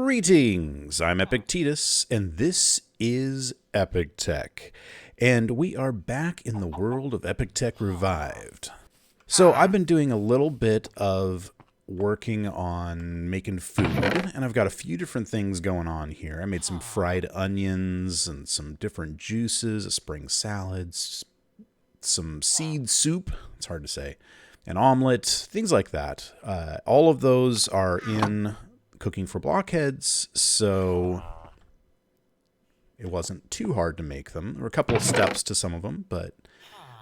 Greetings, I'm Epiktek, and this is Epiktek, and we are back in the world of epiktek-revived. So I've been doing a little bit of working on making food, and I've got a few different things going on here. I made some fried onions and some different juices, a spring salad, some seed soup, it's hard to say, an omelet, things like that. All of those are in cooking for blockheads, so it wasn't too hard to make them. There were a couple of steps to some of them, but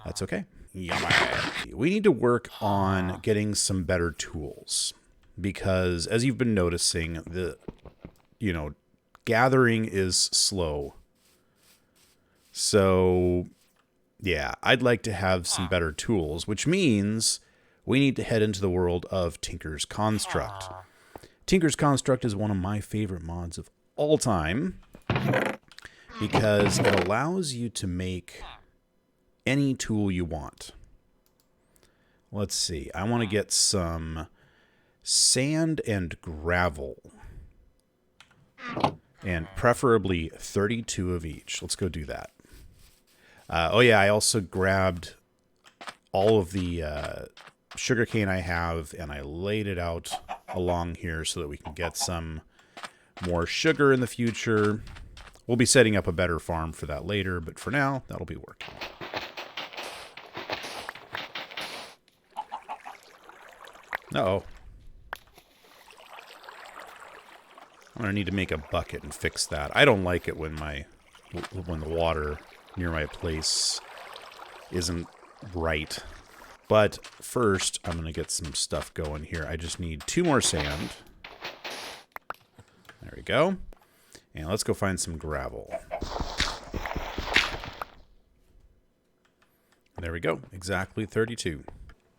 that's okay. Yummy. We need to work on getting some better tools because, as you've been noticing, the gathering is slow. So, yeah, I'd like to have some better tools, which means we need to head into the world of Tinker's Construct. Tinker's Construct is one of my favorite mods of all time because it allows you to make any tool you want. Let's see. I want to get some sand and gravel, and preferably 32 of each. Let's go do that. Oh yeah, I also grabbed all of the sugarcane I have, and I laid it out along here so that we can get some more sugar in the future. We'll be setting up a better farm for that later, but for now, that'll be working. Uh-oh. I'm going to need to make a bucket and fix that. I don't like it when the water near my place isn't right. But first, I'm going to get some stuff going here. I just need 2 more sand. There we go. And let's go find some gravel. There we go. Exactly 32.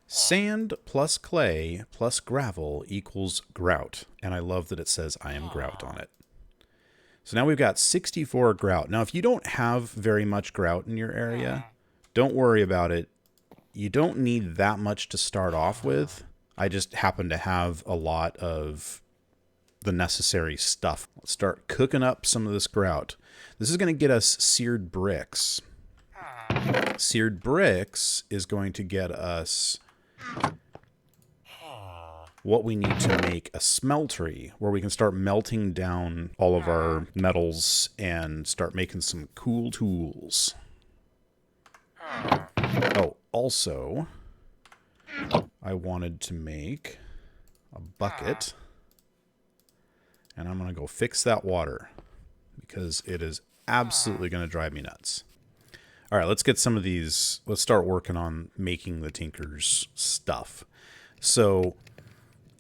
Sand plus clay plus gravel equals grout. And I love that it says I am grout on it. So now we've got 64 grout. Now, if you don't have very much grout in your area, don't worry about it. You don't need that much to start off with. I just happen to have a lot of the necessary stuff. Let's start cooking up some of this grout. This is going to get us seared bricks. Seared bricks is going to get us what we need to make a smeltery, where we can start melting down all of our metals and start making some cool tools. Oh, also, I wanted to make a bucket, and I'm going to go fix that water because it is absolutely going to drive me nuts. All right, let's get some of these. Let's start working on making the Tinker's stuff. So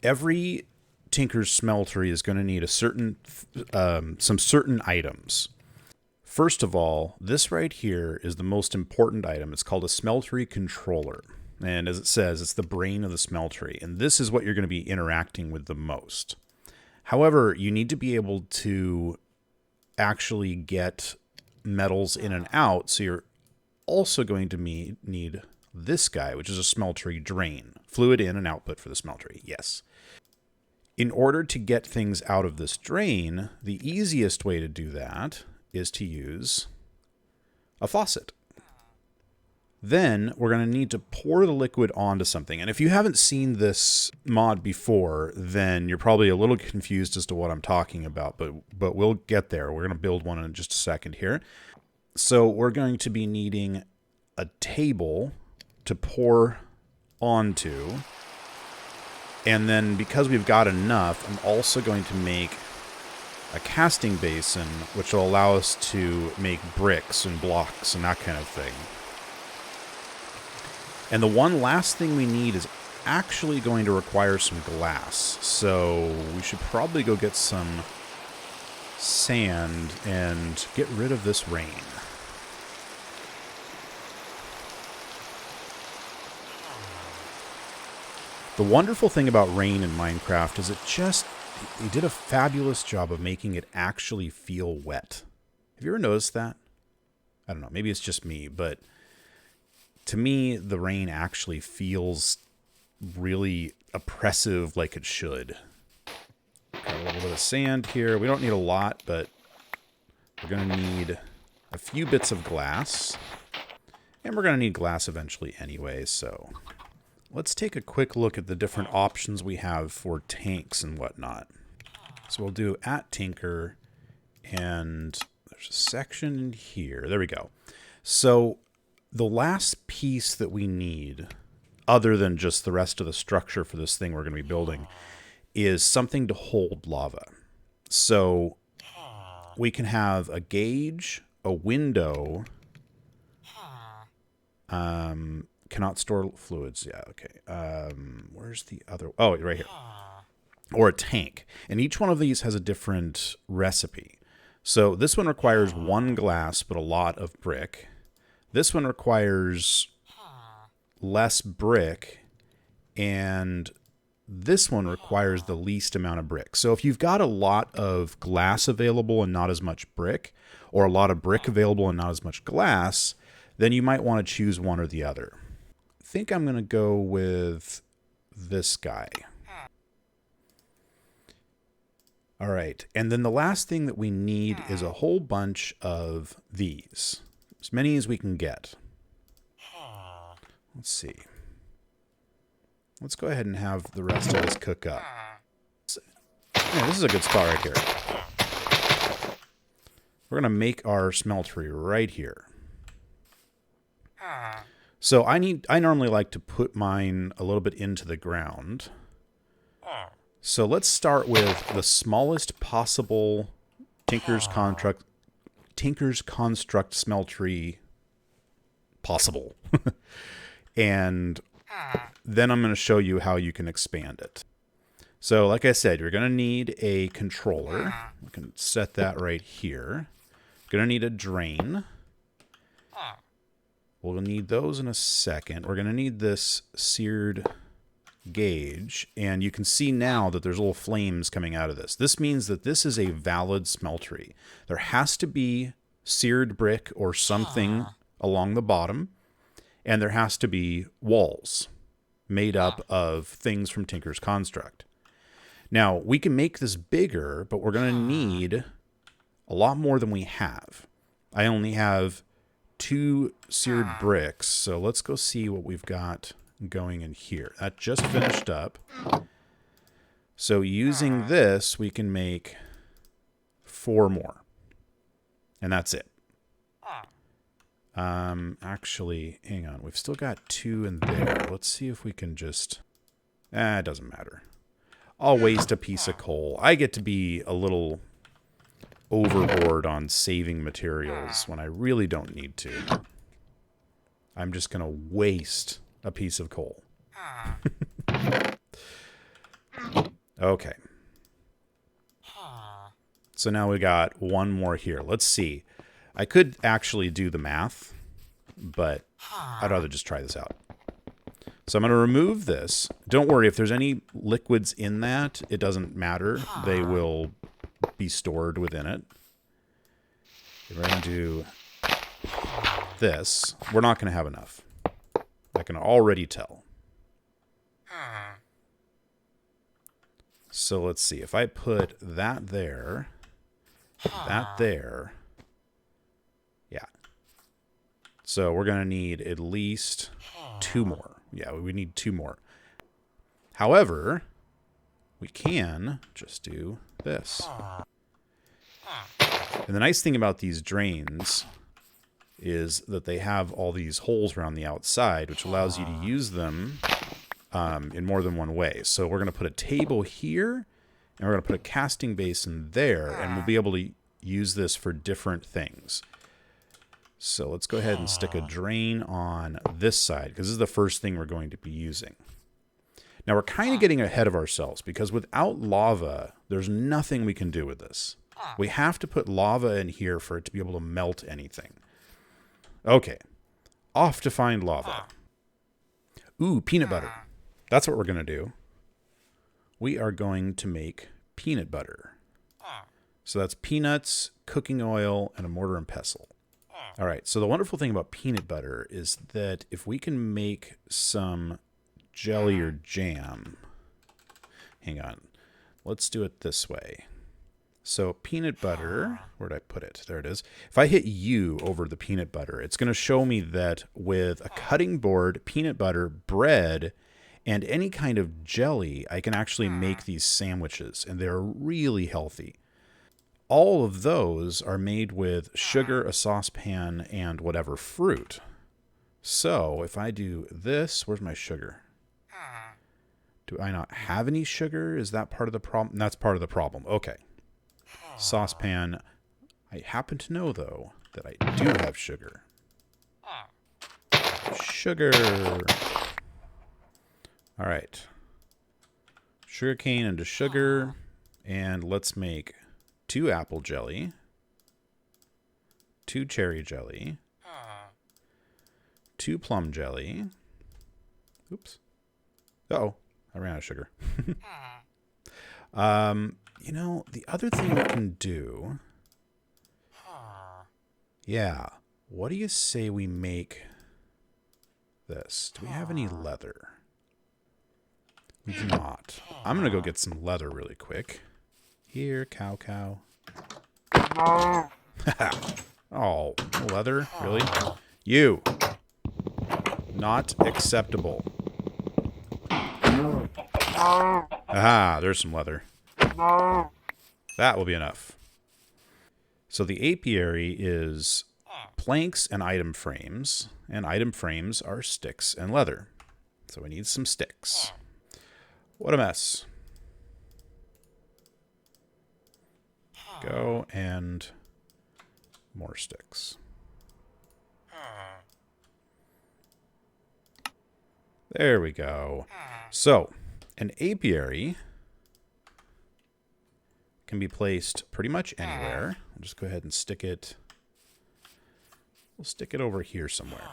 every Tinker's smeltery is going to need a certain, some certain items. First of all, this right here is the most important item. It's called a smeltery controller. And as it says, it's the brain of the smeltery. And this is what you're going to be interacting with the most. However, you need to be able to actually get metals in and out. So you're also going to need this guy, which is a smeltery drain. Fluid in and output for the smeltery. Yes. In order to get things out of this drain, the easiest way to do that is to use a faucet. Then we're going to need to pour the liquid onto something. And if you haven't seen this mod before, then you're probably a little confused as to what I'm talking about, but we'll get there. We're going to build one in just a second here. So we're going to be needing a table to pour onto. And then because we've got enough, I'm also going to make a casting basin, which will allow us to make bricks and blocks and that kind of thing. And the one last thing we need is actually going to require some glass. So we should probably go get some sand and get rid of this rain. The wonderful thing about rain in Minecraft is they did a fabulous job of making it actually feel wet. Have you ever noticed that? I don't know, maybe it's just me, but to me, the rain actually feels really oppressive like it should. Got a little little bit of sand here. We don't need a lot, but we're going to need a few bits of glass. And we're going to need glass eventually anyway, so let's take a quick look at the different options we have for tanks and whatnot. So we'll do @tinker, and there's a section in here. There we go. So the last piece that we need, other than just the rest of the structure for this thing we're going to be building, is something to hold lava. So we can have a gauge, a window, cannot store fluids. Yeah, okay. Where's the other? Oh, right here. Or a tank. And each one of these has a different recipe. So this one requires 1 glass, but a lot of brick. This one requires less brick, and this one requires the least amount of brick. So if you've got a lot of glass available and not as much brick, or a lot of brick available and not as much glass, then you might want to choose one or the other. I think I'm going to go with this guy. All right, and then the last thing that we need is a whole bunch of these. As many as we can get. Let's see. Let's go ahead and have the rest of this cook up. Yeah, this is a good spot right here. We're going to make our smeltery right here. So I normally like to put mine a little bit into the ground. So let's start with the smallest possible Tinker's Construct smeltery possible. And then I'm going to show you how you can expand it. So like I said, you're going to need a controller. We can set that right here. Going to need a drain. We'll need those in a second. We're going to need this seared gauge, and you can see now that there's little flames coming out of this. This means that this is a valid smeltery. There has to be seared brick or something along the bottom, and there has to be walls made up of things from Tinker's Construct. Now, we can make this bigger, but we're going to need a lot more than we have. I only have 2 seared bricks, so let's go see what we've got going in here. That just finished up. So using this, we can make 4 more. And that's it. Actually, hang on. We've still got 2 in there. Let's see if we can just... it doesn't matter. I'll waste a piece of coal. I get to be a little overboard on saving materials when I really don't need to. I'm just going to waste a piece of coal. Okay. So now we got 1 more here. Let's see. I could actually do the math, but I'd rather just try this out. So I'm going to remove this. Don't worry, if there's any liquids in that, it doesn't matter. They will be stored within it. We're going to do this. We're not going to have enough. I can already tell. So let's see. If I put that there, that there, yeah. So we're going to need at least 2 more. Yeah, we need 2 more. However, we can just do this. And the nice thing about these drains is that they have all these holes around the outside, which allows you to use them in more than one way. So we're going to put a table here, and we're going to put a casting basin there, and we'll be able to use this for different things. So let's go ahead and stick a drain on this side, because this is the first thing we're going to be using. Now we're kind of getting ahead of ourselves, because without lava, there's nothing we can do with this. We have to put lava in here for it to be able to melt anything. Okay, off to find lava. Ooh, peanut butter. That's what we're going to do. We are going to make peanut butter. So that's peanuts, cooking oil, and a mortar and pestle. All right, so the wonderful thing about peanut butter is that if we can make some jelly or jam... Hang on. Let's do it this way. So peanut butter, where'd I put it? There it is. If I hit U over the peanut butter, it's going to show me that with a cutting board, peanut butter, bread, and any kind of jelly, I can actually make these sandwiches, and they're really healthy. All of those are made with sugar, a saucepan, and whatever fruit. So if I do this, where's my sugar? Do I not have any sugar? Is that part of the problem? That's part of the problem. Okay. Saucepan. I happen to know, though, that I do have sugar. Sugar. All right. Sugar cane into sugar. And let's make 2 apple jelly. 2 cherry jelly. 2 plum jelly. Oops. Uh-oh. I ran out of sugar. You know, the other thing we can do... Yeah. What do you say we make this? Do we have any leather? We do not. I'm going to go get some leather really quick. Here, cow. Oh, leather? Really? You. Not acceptable. Aha, there's some leather. That will be enough. So the apiary is planks and item frames are sticks and leather. So we need some sticks. What a mess. Go and more sticks. There we go. So, an apiary can be placed pretty much anywhere. I'll just go ahead and stick it. We'll stick it over here somewhere.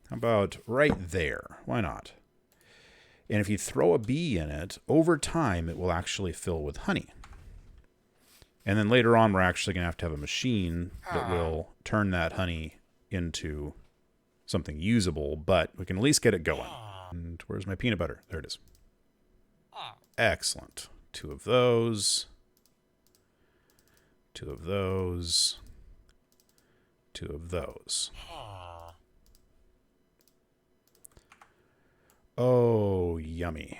How about right there? Why not? And if you throw a bee in it, over time it will actually fill with honey. And then later on we're actually going to have a machine that will turn that honey into something usable, but we can at least get it going. And where's my peanut butter? There it is. Excellent. 2 of those. 2 of those. 2 of those. Oh, yummy.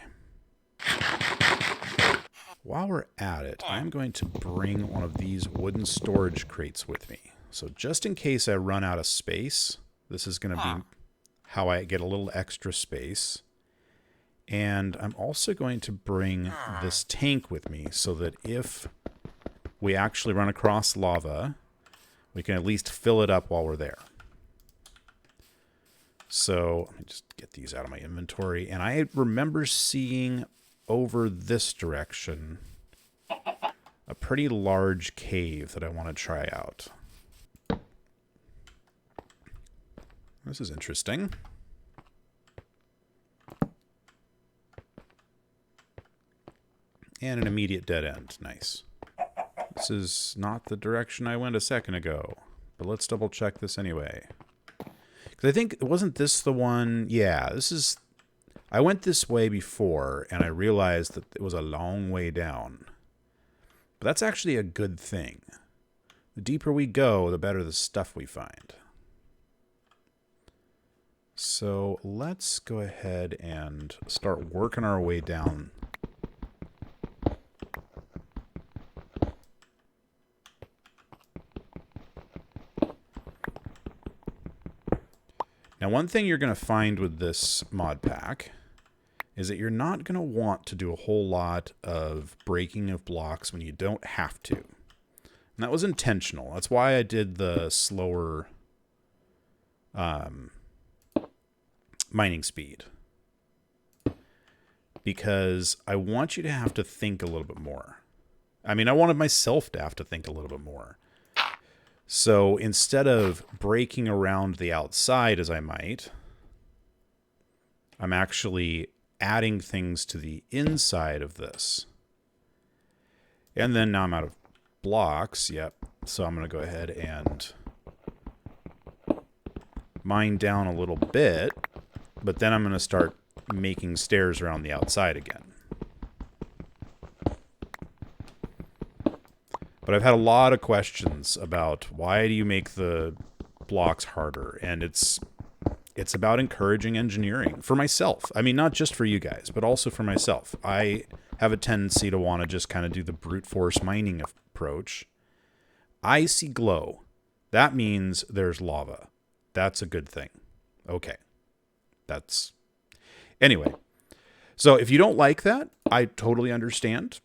While we're at it, I'm going to bring one of these wooden storage crates with me. So just in case I run out of space, this is going to be how I get a little extra space. And I'm also going to bring this tank with me so that if we actually run across lava, we can at least fill it up while we're there. So let me just get these out of my inventory. And I remember seeing over this direction a pretty large cave that I want to try out. This is interesting. And an immediate dead end. Nice. This is not the direction I went a second ago. But let's double check this anyway. Because I think, wasn't this the one? Yeah, this is... I went this way before, and I realized that it was a long way down. But that's actually a good thing. The deeper we go, the better the stuff we find. So let's go ahead and start working our way down. Now, one thing you're going to find with this mod pack is that you're not going to want to do a whole lot of breaking of blocks when you don't have to. And that was intentional. That's why I did the slower mining speed. Because I want you to have to think a little bit more. I mean, I wanted myself to have to think a little bit more. So instead of breaking around the outside as I might, I'm actually adding things to the inside of this. And then now I'm out of blocks. Yep. So I'm going to go ahead and mine down a little bit, but then I'm going to start making stairs around the outside again. But I've had a lot of questions about why do you make the blocks harder, and it's about encouraging engineering for myself. I mean, not just for you guys, but also for myself. I have a tendency to want to just kind of do the brute force mining approach. I see glow. That means there's lava. That's a good thing. Okay. Anyway. So if you don't like that, I totally understand.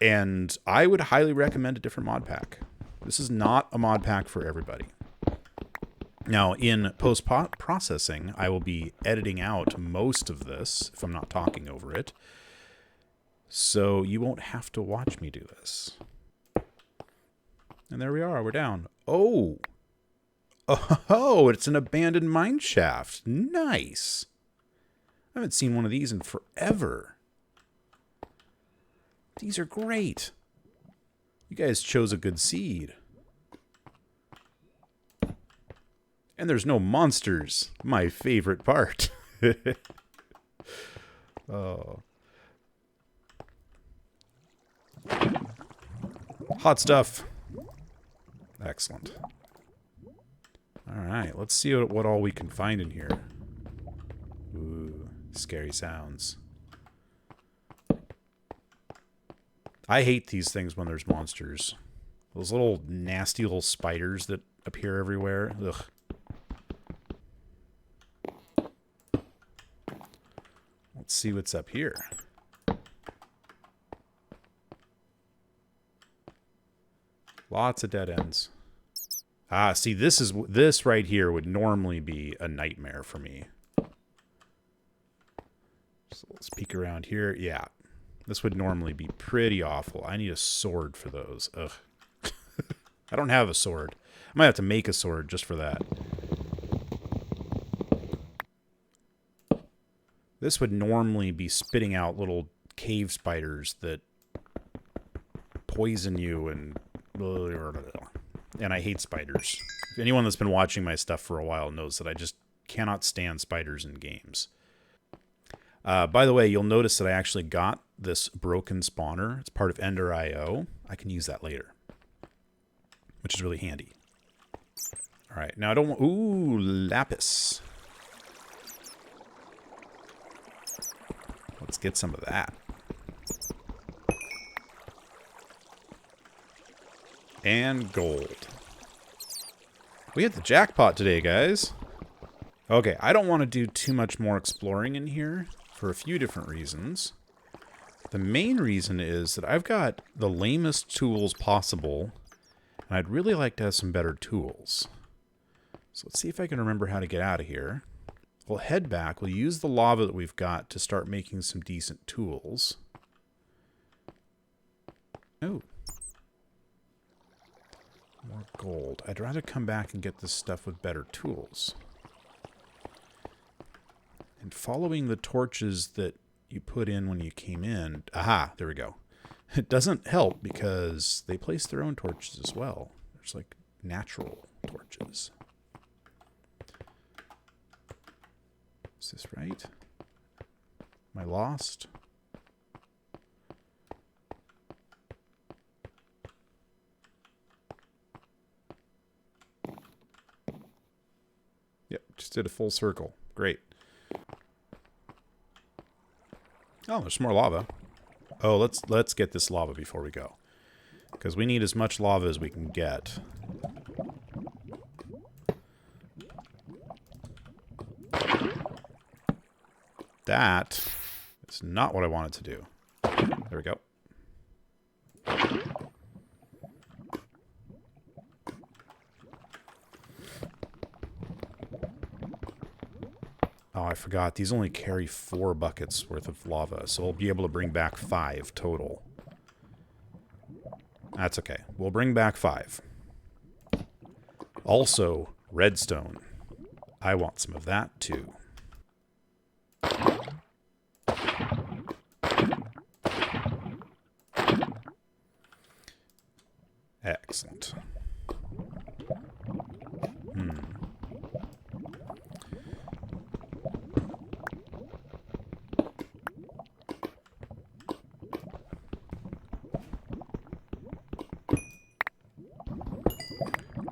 And I would highly recommend a different mod pack. This is not a mod pack for everybody. Now, in post-processing, I will be editing out most of this if I'm not talking over it. So you won't have to watch me do this. And there we are. We're down. Oh! Oh, it's an abandoned mine shaft. Nice. I haven't seen one of these in forever. These are great. You guys chose a good seed. And there's no monsters. My favorite part. Oh. Hot stuff. Excellent. All right, let's see what all we can find in here. Ooh, scary sounds. I hate these things when there's monsters. Those little nasty little spiders that appear everywhere. Ugh. Let's see what's up here. Lots of dead ends. Ah, see, this right here would normally be a nightmare for me. So let's peek around here. Yeah. This would normally be pretty awful. I need a sword for those. Ugh. I don't have a sword. I might have to make a sword just for that. This would normally be spitting out little cave spiders that poison you and I hate spiders. If anyone that's been watching my stuff for a while knows that I just cannot stand spiders in games. By the way, you'll notice that I actually got this broken spawner. It's part of Ender.io. I can use that later, which is really handy. All right, now I don't want... Ooh, Lapis. Let's get some of that. And gold. We hit the jackpot today, guys. Okay, I don't want to do too much more exploring in here for a few different reasons. The main reason is that I've got the lamest tools possible, and I'd really like to have some better tools. So let's see if I can remember how to get out of here. We'll head back. We'll use the lava that we've got to start making some decent tools. Oh. More gold. I'd rather come back and get this stuff with better tools. And following the torches that you put in when you came in... Aha, there we go. It doesn't help because they place their own torches as well. There's like natural torches. Is this right? Am I lost? Yep, just did a full circle. Great. Oh, there's some more lava. Oh, let's get this lava before we go, because we need as much lava as we can get. That is not what I wanted to do. There we go. Oh, I forgot. These only carry 4 buckets worth of lava, so we'll be able to bring back 5 total. That's okay. We'll bring back 5. Also, redstone. I want some of that, too. Excellent.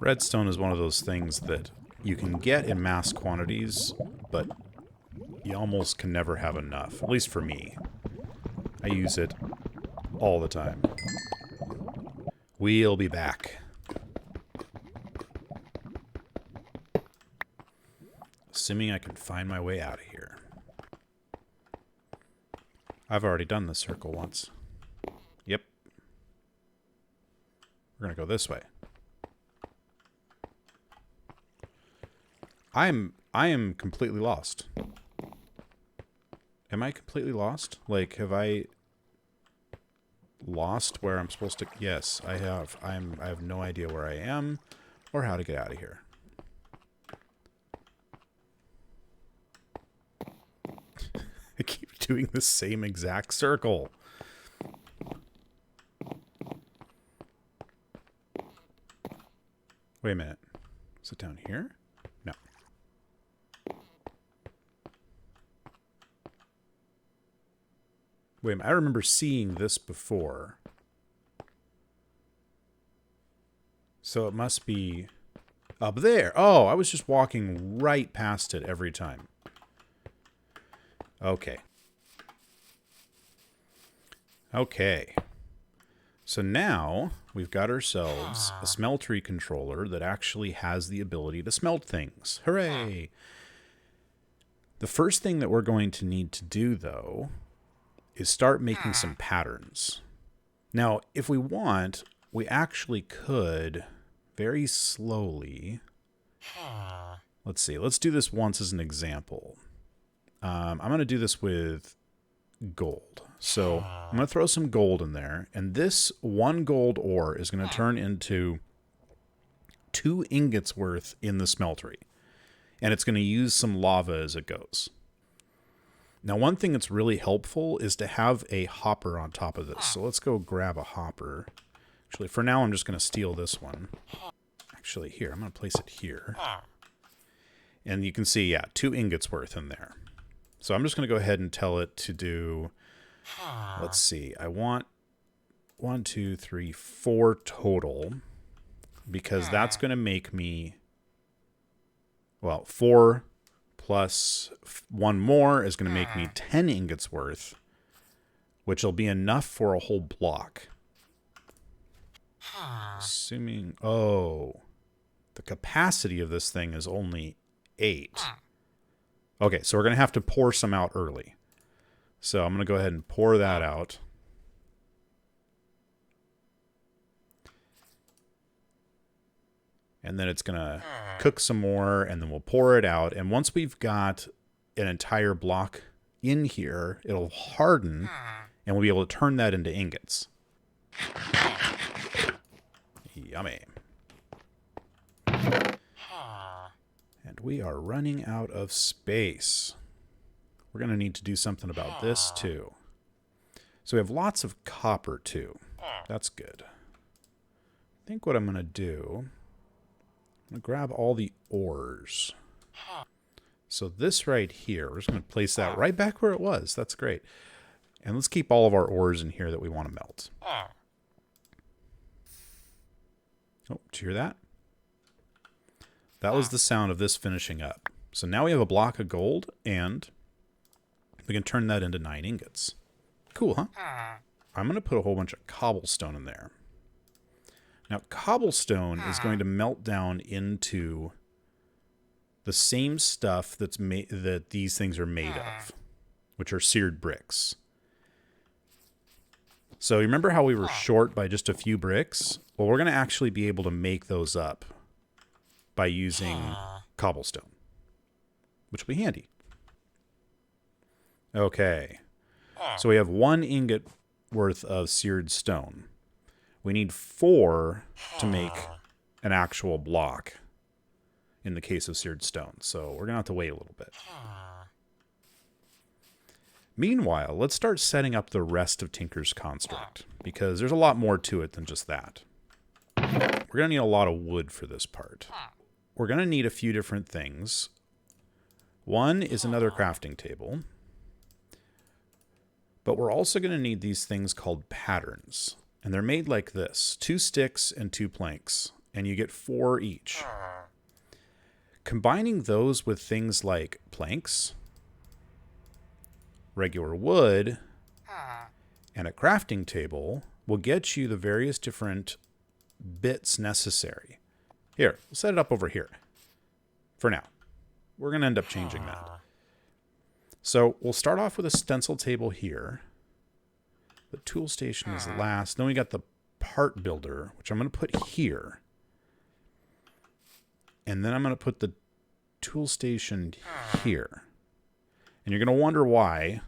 Redstone is one of those things that you can get in mass quantities, but you almost can never have enough. At least for me. I use it all the time. We'll be back. Assuming I can find my way out of here. I've already done this circle once. Yep. We're going to go this way. I am completely lost. Am I completely lost? Like, have I lost where I'm supposed to? Yes, I have. I have no idea where I am or how to get out of here. I keep doing the same exact circle. Wait a minute. Is it down here? No. Wait a minute. I remember seeing this before. So it must be up there. Oh, I was just walking right past it every time. Okay. Okay. So now we've got ourselves a smeltery controller that actually has the ability to smelt things. Hooray! The first thing that we're going to need to do, though, is start making some patterns. Now, if we want, we actually could very slowly... Let's see. Let's do this once as an example. I'm going to do this with gold. So I'm going to throw some gold in there. And this 1 gold ore is going to turn into 2 ingots worth in the smeltery. And it's going to use some lava as it goes. Now, one thing that's really helpful is to have a hopper on top of this. So let's go grab a hopper. Actually, for now, I'm just going to steal this one. Actually, here, I'm going to place it here. And you can see, yeah, 2 ingots worth in there. So I'm just going to go ahead and tell it to do, let's see, I want 1, 2, 3, 4 total, because that's going to make me, well, 4 plus 1 more is going to make me 10 ingots worth, which will be enough for a whole block. Assuming, oh, the capacity of this thing is only 8. Okay, so we're going to have to pour some out early. So I'm going to go ahead and pour that out. And then it's going to cook some more, and then we'll pour it out. And once we've got an entire block in here, it'll harden, and we'll be able to turn that into ingots. Yummy. And we are running out of space. We're going to need to do something about this, too. So we have lots of copper, too. That's good. I think what I'm going to do, I'm going to grab all the ores. So this right here, we're just going to place that right back where it was. That's great. And let's keep all of our ores in here that we want to melt. Oh, did you hear that? That was the sound of this finishing up. So now we have a block of gold, and we can turn that into 9 ingots. Cool, huh? I'm going to put a whole bunch of cobblestone in there. Now, cobblestone is going to melt down into the same stuff that's that these things are made of, which are seared bricks. So remember how we were short by just a few bricks? Well, we're going to actually be able to make those up by using cobblestone, which will be handy. Okay. So we have 1 ingot worth of seared stone. We need 4 to make an actual block in the case of seared stone. So we're going to have to wait a little bit. Meanwhile, let's start setting up the rest of Tinker's construct, because there's a lot more to it than just that. We're going to need a lot of wood for this part. We're going to need a few different things. One is another crafting table. But we're also going to need these things called patterns. And they're made like this. 2 sticks and 2 planks. and you get 4 each. Combining those with things like planks, regular wood, and a crafting table will get you the various different bits necessary. Here, we'll set it up over here for now. We're going to end up changing that. So we'll start off with a stencil table here. The tool station is last. Then we got the part builder, which I'm going to put here. And then I'm going to put the tool station here. And you're going to wonder why,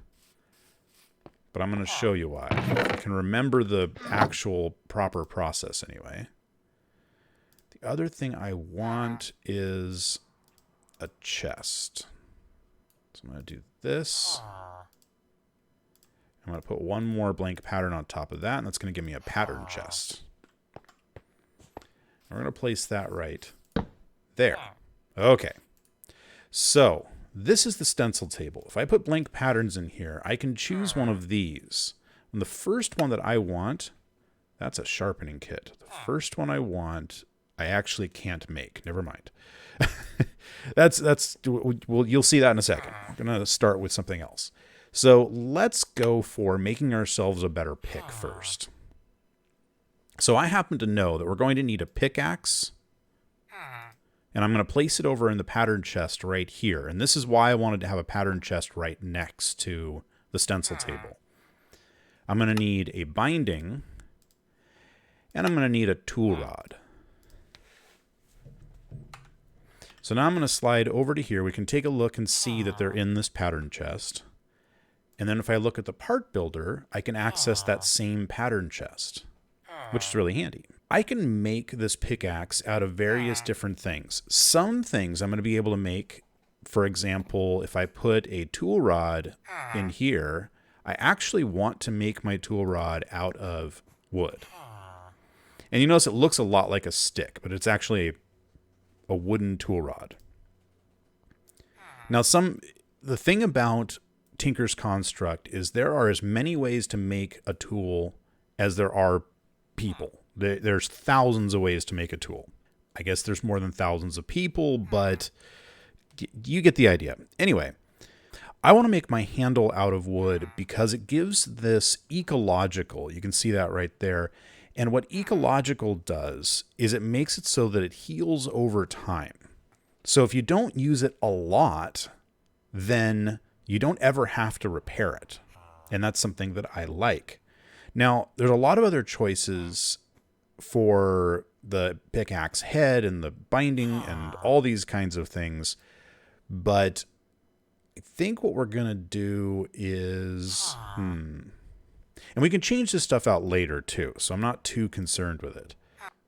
but I'm going to show you why. I can remember the actual proper process anyway. The other thing I want is a chest. So I'm going to do this. I'm going to put one more blank pattern on top of that, and that's going to give me a pattern chest. We're going to place that right there. Okay. So this is the stencil table. If I put blank patterns in here, I can choose one of these. And the first one that I want, that's a sharpening kit. The first one I want, I actually can't make. Never mind. Well, you'll see that in a second. I'm going to start with something else. So let's go for making ourselves a better pick first. So I happen to know that we're going to need a pickaxe, and I'm going to place it over in the pattern chest right here. And this is why I wanted to have a pattern chest right next to the stencil table. I'm going to need a binding, and I'm going to need a tool rod. So now I'm going to slide over to here. We can take a look and see that they're in this pattern chest. And then if I look at the part builder, I can access that same pattern chest, which is really handy. I can make this pickaxe out of various different things. Some things I'm going to be able to make, for example, if I put a tool rod in here, I actually want to make my tool rod out of wood. And you notice it looks a lot like a stick, but it's actually a wooden tool rod. Now, the thing about Tinker's Construct is there are as many ways to make a tool as there are people. There's thousands of ways to make a tool. I guess there's more than thousands of people, but you get the idea. Anyway, I want to make my handle out of wood because it gives this ecological, you can see that right there. And what ecological does is it makes it so that it heals over time. So if you don't use it a lot, then you don't ever have to repair it. And that's something that I like. Now, there's a lot of other choices for the pickaxe head and the binding and all these kinds of things. But I think what we're going to do is... And we can change this stuff out later, too, so I'm not too concerned with it.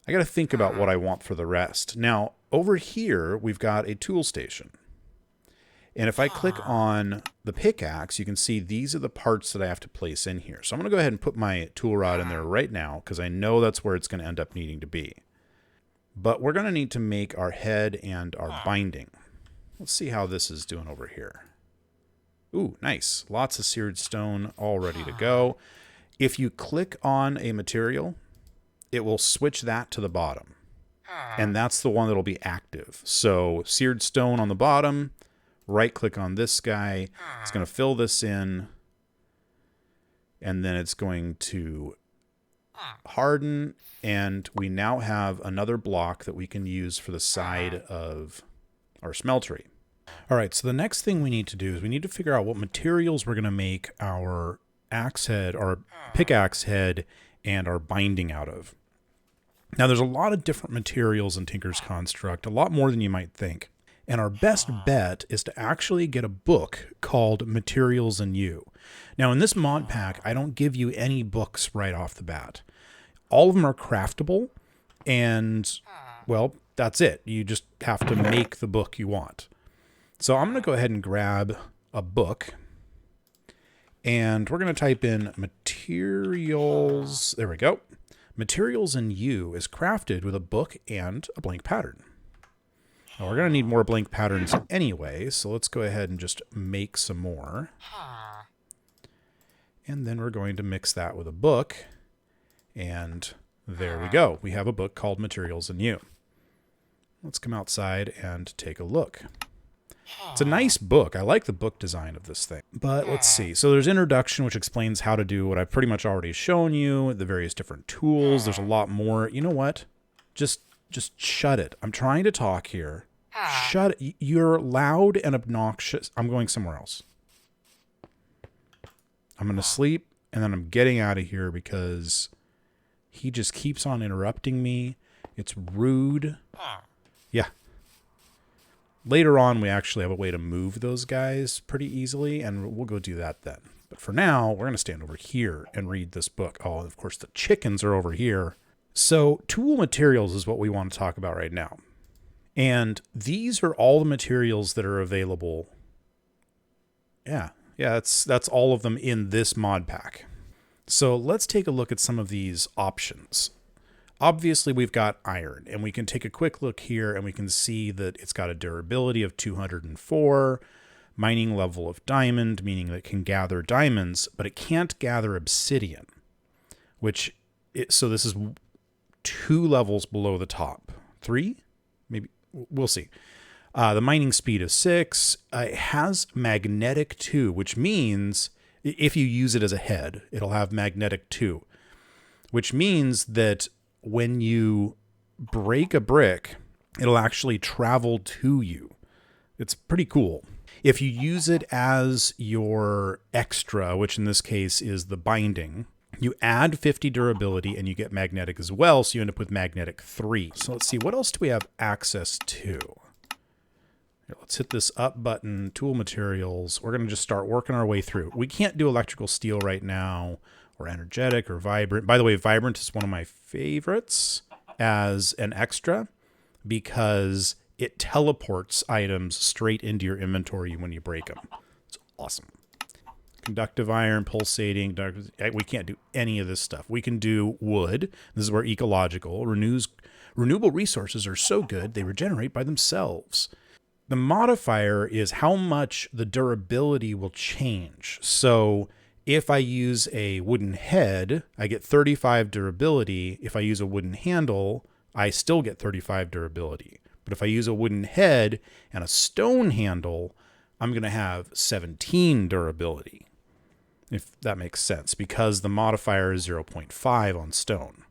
I got to think about what I want for the rest. Now, over here, we've got a tool station. And if I click on the pickaxe, you can see these are the parts that I have to place in here. So I'm going to go ahead and put my tool rod in there right now, because I know that's where it's going to end up needing to be. But we're going to need to make our head and our binding. Let's see how this is doing over here. Ooh, nice. Lots of seared stone all ready to go. If you click on a material, it will switch that to the bottom. And that's the one that'll be active. So seared stone on the bottom, right click on this guy. It's going to fill this in. And then it's going to harden. And we now have another block that we can use for the side of our smeltery. All right, so the next thing we need to do is we need to figure out what materials we're going to make our axe head, our pickaxe head, and our binding out of. Now, there's a lot of different materials in Tinker's Construct, a lot more than you might think. And our best bet is to actually get a book called Materials in You. Now, in this mod pack, I don't give you any books right off the bat. All of them are craftable, and, well, that's it. You just have to make the book you want. So I'm going to go ahead and grab a book, and we're going to type in materials. There we go. Materials in You is crafted with a book and a blank pattern. Now we're going to need more blank patterns anyway, so let's go ahead and just make some more. And then we're going to mix that with a book, and There we go. We have a book called Materials and You. Let's come outside and take a look. It's a nice book. I like the book design of this thing. But let's see. So there's introduction, which explains how to do what I've pretty much already shown you, the various different tools. There's a lot more. You know what? Just shut it. I'm trying to talk here. Shut it. You're loud and obnoxious. I'm going somewhere else. I'm going to sleep, and then I'm getting out of here because he just keeps on interrupting me. It's rude. Yeah. Later on, we actually have a way to move those guys pretty easily, and we'll go do that then. But for now, we're going to stand over here and read this book. Oh, of course, the chickens are over here. So tool materials is what we want to talk about right now. And these are all the materials that are available. Yeah, that's all of them in this mod pack. So let's take a look at some of these options. Obviously, we've got iron, and we can take a quick look here, and we can see that it's got a durability of 204, mining level of diamond, meaning that it can gather diamonds, but it can't gather obsidian, so this is 2 levels below the top. 3? Maybe. We'll see. The mining speed of 6. It has magnetic 2, which means if you use it as a head, it'll have magnetic 2, which means that when you break a brick, it'll actually travel to you. It's pretty cool. If you use it as your extra, which in this case is the binding, you add 50 durability and you get magnetic as well, so you end up with magnetic 3. So let's see, what else do we have access to? Here, let's hit this up button, tool materials. We're going to just start working our way through. We can't do electrical steel right now, or energetic, or vibrant. By the way, vibrant is one of my favorites as an extra because it teleports items straight into your inventory when you break them. It's awesome. Conductive iron, pulsating. We can't do any of this stuff. We can do wood. This is where ecological. Renewable resources are so good, they regenerate by themselves. The modifier is how much the durability will change. So if I use a wooden head, I get 35 durability. If I use a wooden handle, I still get 35 durability. But if I use a wooden head and a stone handle, I'm going to have 17 durability, if that makes sense, because the modifier is 0.5 on stone.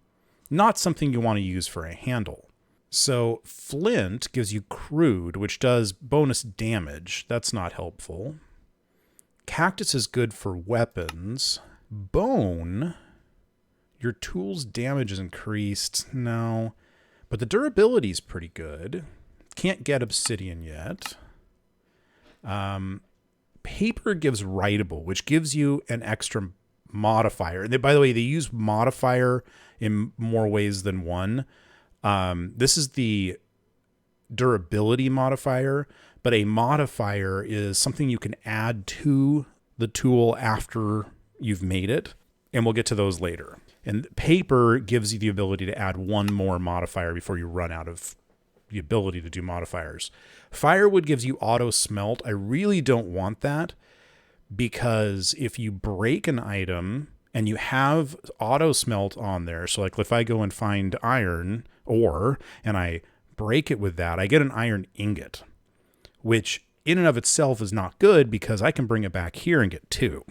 Not something you want to use for a handle. So flint gives you crude, which does bonus damage. That's not helpful. Cactus is good for weapons. Bone, your tool's damage is increased. No, but the durability is pretty good. Can't get obsidian yet. Paper gives writable, which gives you an extra modifier. And by the way, they use modifier in more ways than one. This is the durability modifier, but a modifier is something you can add to the tool after you've made it, and we'll get to those later. And paper gives you the ability to add one more modifier before you run out of the ability to do modifiers. Firewood gives you auto smelt. I really don't want that, because if you break an item and you have auto smelt on there, so like if I go and find iron ore and I break it with that, I get an iron ingot, which in and of itself is not good because I can bring it back here and get 2.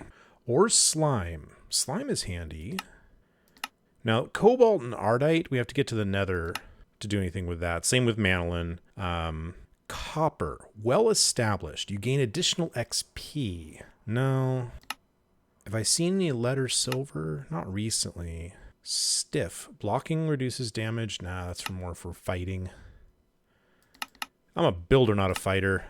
Or slime. Slime is handy. Now, cobalt and ardite, we have to get to the nether to do anything with that. Same with manolin. Copper, well established. You gain additional XP. No. Have I seen any letter silver? Not recently. Stiff. Blocking reduces damage. Nah, that's more for fighting. I'm a builder, not a fighter.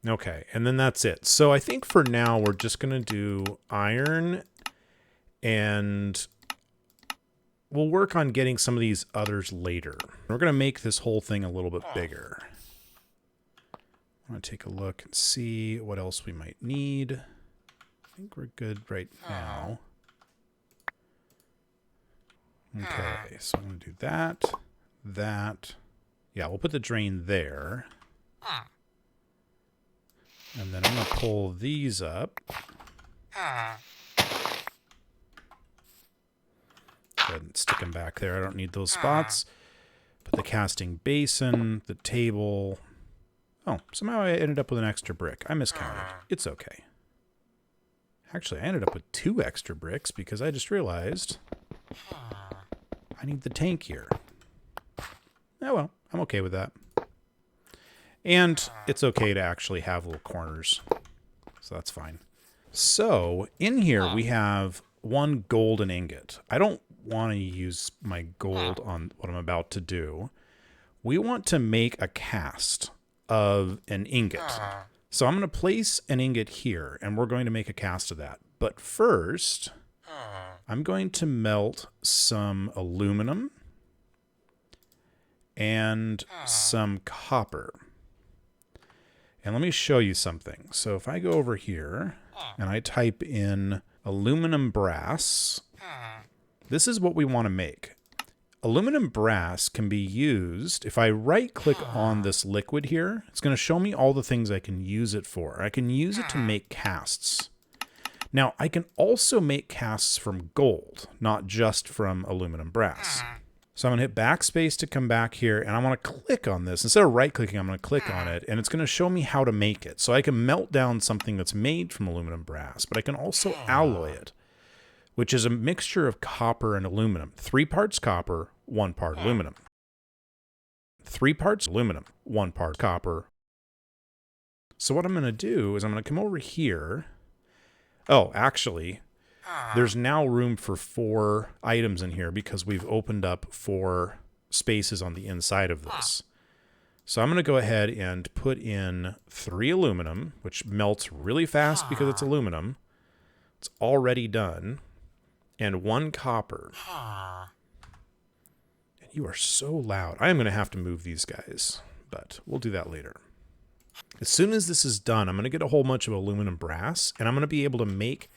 Okay, and then that's it. So I think for now we're just going to do iron, and we'll work on getting some of these others later. We're going to make this whole thing a little bit bigger. I'm going to take a look and see what else we might need. I think we're good right now. Okay, so I'm going to do that, that. Yeah, we'll put the drain there. And then I'm going to pull these up. ahead and stick them back there. I don't need those spots. Put the casting basin, the table. Oh, somehow I ended up with an extra brick. I miscounted. It's okay. Actually, I ended up with 2 extra bricks because I just realized I need the tank here. Oh well, I'm okay with that. And it's okay to actually have little corners. So that's fine. So in here we have 1 golden ingot. I don't want to use my gold on what I'm about to do. We want to make a cast of an ingot. So I'm going to place an ingot here, and we're going to make a cast of that. But first, I'm going to melt some aluminum and some copper. And let me show you something. So if I go over here and I type in aluminum brass, this is what we want to make. Aluminum brass can be used, if I right-click on this liquid here, it's going to show me all the things I can use it for. I can use it to make casts. Now, I can also make casts from gold, not just from aluminum brass. So I'm going to hit backspace to come back here, and I want to click on this. Instead of right-clicking, I'm going to click on it, and it's going to show me how to make it. So I can melt down something that's made from aluminum brass, but I can also alloy it, which is a mixture of copper and aluminum. 3 parts copper, 1 part aluminum. 3 parts aluminum, 1 part copper. So what I'm going to do is I'm going to come over here. Oh, actually, there's now room for 4 items in here because we've opened up 4 spaces on the inside of this. So I'm going to go ahead and put in 3 aluminum, which melts really fast because it's aluminum. It's already done. And 1 copper. And you are so loud. I am going to have to move these guys, but we'll do that later. As soon as this is done, I'm going to get a whole bunch of aluminum brass, and I'm going to be able to make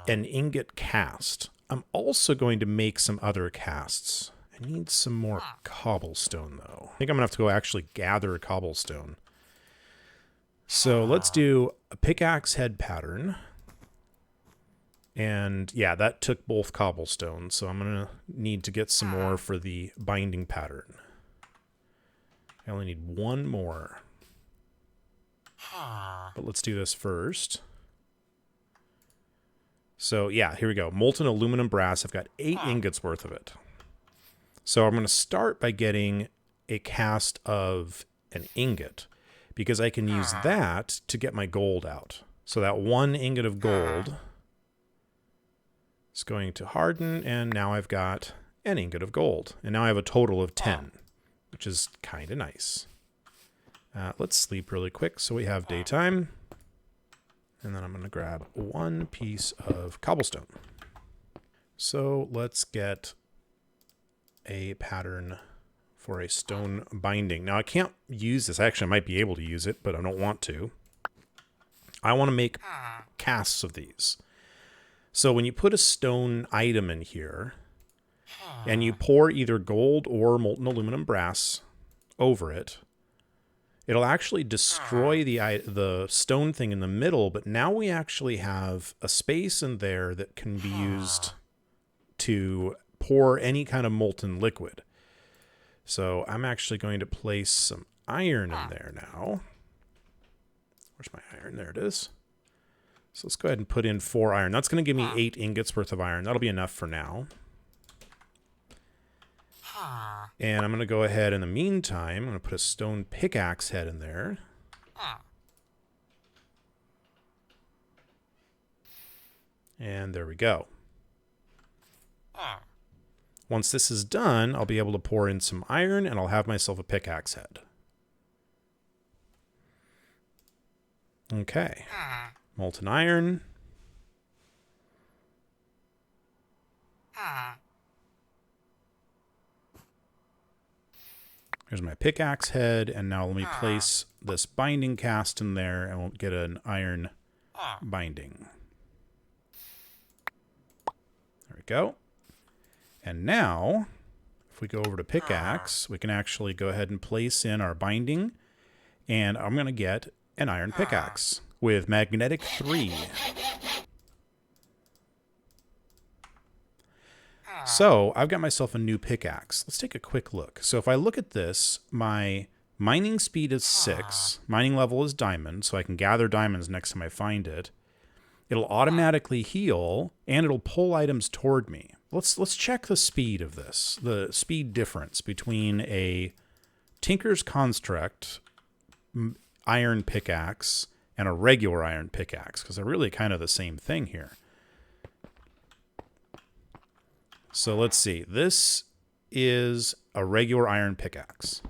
an ingot cast. I'm also going to make some other casts. I need some more cobblestone, though. I think I'm going to have to go actually gather cobblestone. So let's do a pickaxe head pattern. And yeah, that took both cobblestone, so I'm going to need to get some more for the binding pattern. I only need 1 more. But let's do this first. So yeah, here we go. Molten aluminum brass. I've got 8 ingots worth of it. So I'm going to start by getting a cast of an ingot, because I can use that to get my gold out. So that 1 ingot of gold is going to harden, and now I've got an ingot of gold. And now I have a total of 10, which is kind of nice. Let's sleep really quick so we have daytime. And then I'm going to grab 1 piece of cobblestone. So let's get a pattern for a stone binding. Now I can't use this. Actually, I might be able to use it, but I don't want to. I want to make casts of these. So when you put a stone item in here, and you pour either gold or molten aluminum brass over it, it'll actually destroy the stone thing in the middle, but now we actually have a space in there that can be used to pour any kind of molten liquid. So I'm actually going to place some iron in there now. Where's my iron? There it is. So let's go ahead and put in 4 iron. That's going to give me 8 ingots worth of iron. That'll be enough for now. And I'm going to go ahead in the meantime, I'm going to put a stone pickaxe head in there. And there we go. Once this is done, I'll be able to pour in some iron, and I'll have myself a pickaxe head. Okay. Molten iron. Here's my pickaxe head, and now let me place this binding cast in there, and we'll get an iron binding. There we go. And now, if we go over to pickaxe, we can actually go ahead and place in our binding, and I'm going to get an iron pickaxe with magnetic 3. So I've got myself a new pickaxe. Let's take a quick look. So if I look at this, my mining speed is 6. Mining level is diamond, so I can gather diamonds next time I find it. It'll automatically heal, and it'll pull items toward me. Let's check the speed of this, the speed difference between a Tinker's Construct iron pickaxe and a regular iron pickaxe, because they're really kind of the same thing here. So let's see. This is a regular iron pickaxe.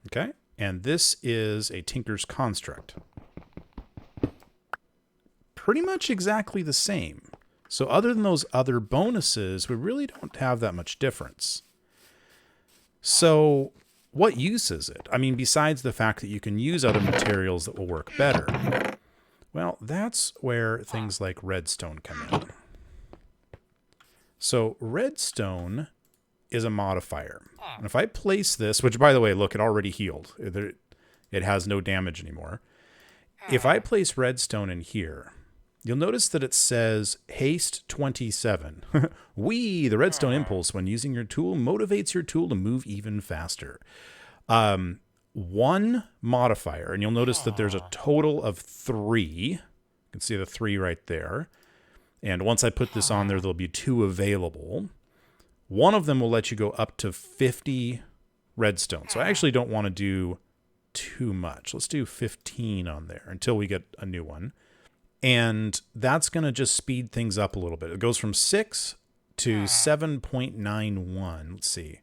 Okay, and this is a Tinker's Construct. Pretty much exactly the same. So other than those other bonuses, we really don't have that much difference. So what use is it? I mean, besides the fact that you can use other materials that will work better. Well, that's where things like redstone come in. So redstone is a modifier. And if I place this, which by the way, look, it already healed. It has no damage anymore. If I place redstone in here, you'll notice that it says haste 27. The redstone impulse when using your tool motivates your tool to move even faster. One modifier, and you'll notice that there's a total of 3. You can see the 3 right there. And once I put this on there, there'll be 2 available. One of them will let you go up to 50 redstone. So I actually don't want to do too much. Let's do 15 on there until we get a new one. And that's going to just speed things up a little bit. It goes from 6 to 7.91. Let's see.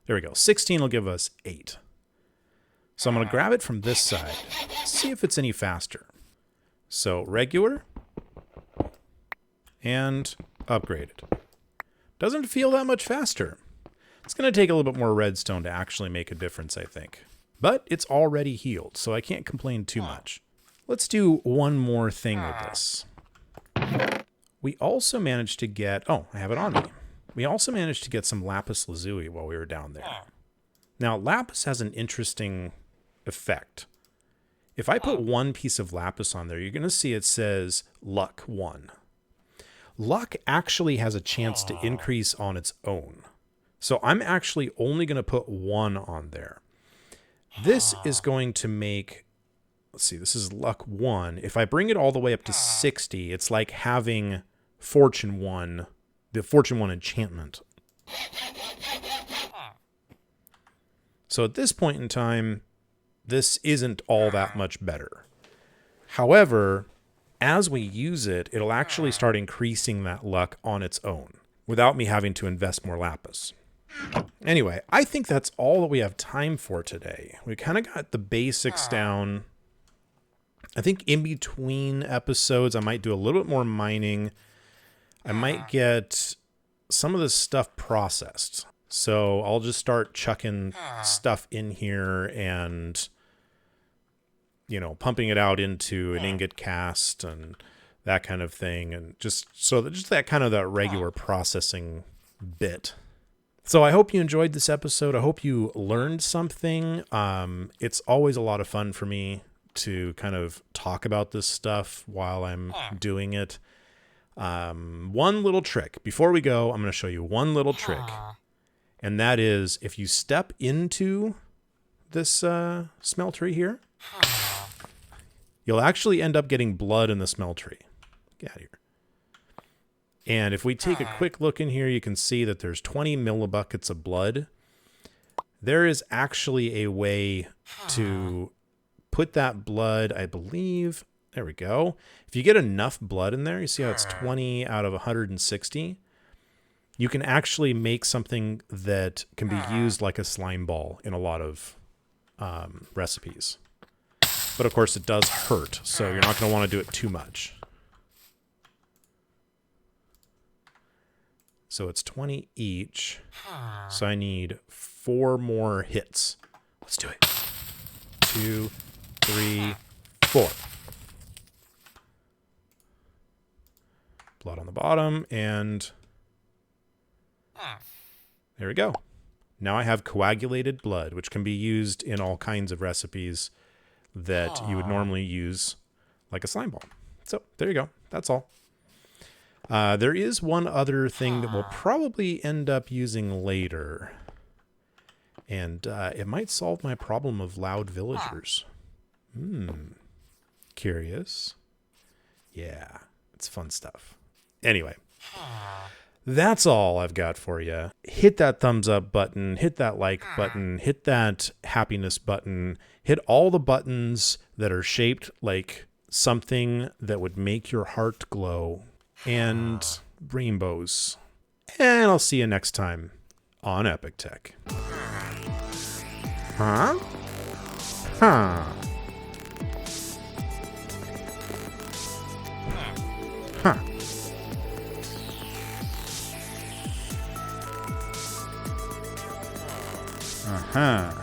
There we go. 16 will give us 8. So I'm going to grab it from this side. See if it's any faster. So regular and upgraded. Doesn't feel that much faster. It's going to take a little bit more redstone to actually make a difference, I think. But it's already healed, so I can't complain too much. Let's do one more thing with this. We also managed to get... Oh, I have it on me. We also managed to get some lapis lazuli while we were down there. Now, lapis has an interesting effect. If I put one piece of lapis on there, you're going to see it says luck 1. Luck actually has a chance to increase on its own. So I'm actually only going to put 1 on there. This is going to make... Let's see, this is luck 1. If I bring it all the way up to 60, it's like having fortune 1, the fortune 1 enchantment. So at this point in time, this isn't all that much better. However, as we use it, it'll actually start increasing that luck on its own without me having to invest more lapis. Anyway, I think that's all that we have time for today. We kind of got the basics down. I think in between episodes, I might do a little bit more mining. I might get some of this stuff processed. So I'll just start chucking stuff in here and, you know, pumping it out into an ingot cast and that kind of thing. And just that kind of that regular processing bit. So I hope you enjoyed this episode. I hope you learned something. It's always a lot of fun for me to kind of talk about this stuff while I'm doing it. One little trick. Before we go, I'm going to show you one little trick. And that is, if you step into this smeltery here, you'll actually end up getting blood in the smeltery. Get out of here. And if we take a quick look in here, you can see that there's 20 millibuckets of blood. There is actually a way to put that blood, I believe. There we go. If you get enough blood in there, you see how it's 20 out of 160. You can actually make something that can be used like a slime ball in a lot of recipes. But of course, it does hurt, so you're not going to want to do it too much. So it's 20 each. So I need 4 more hits. Let's do it. 2, 3, 4. Blood on the bottom, and there we go. Now I have coagulated blood, which can be used in all kinds of recipes that you would normally use like a slime ball. So there you go. That's all. There is one other thing that we'll probably end up using later. And it might solve my problem of loud villagers. Curious. Yeah, it's fun stuff. Anyway, that's all I've got for you. Hit that thumbs up button, hit that like button, hit that happiness button, hit all the buttons that are shaped like something that would make your heart glow, and rainbows. And I'll see you next time on Epic Tech. Huh? Huh. Huh. Uh-huh.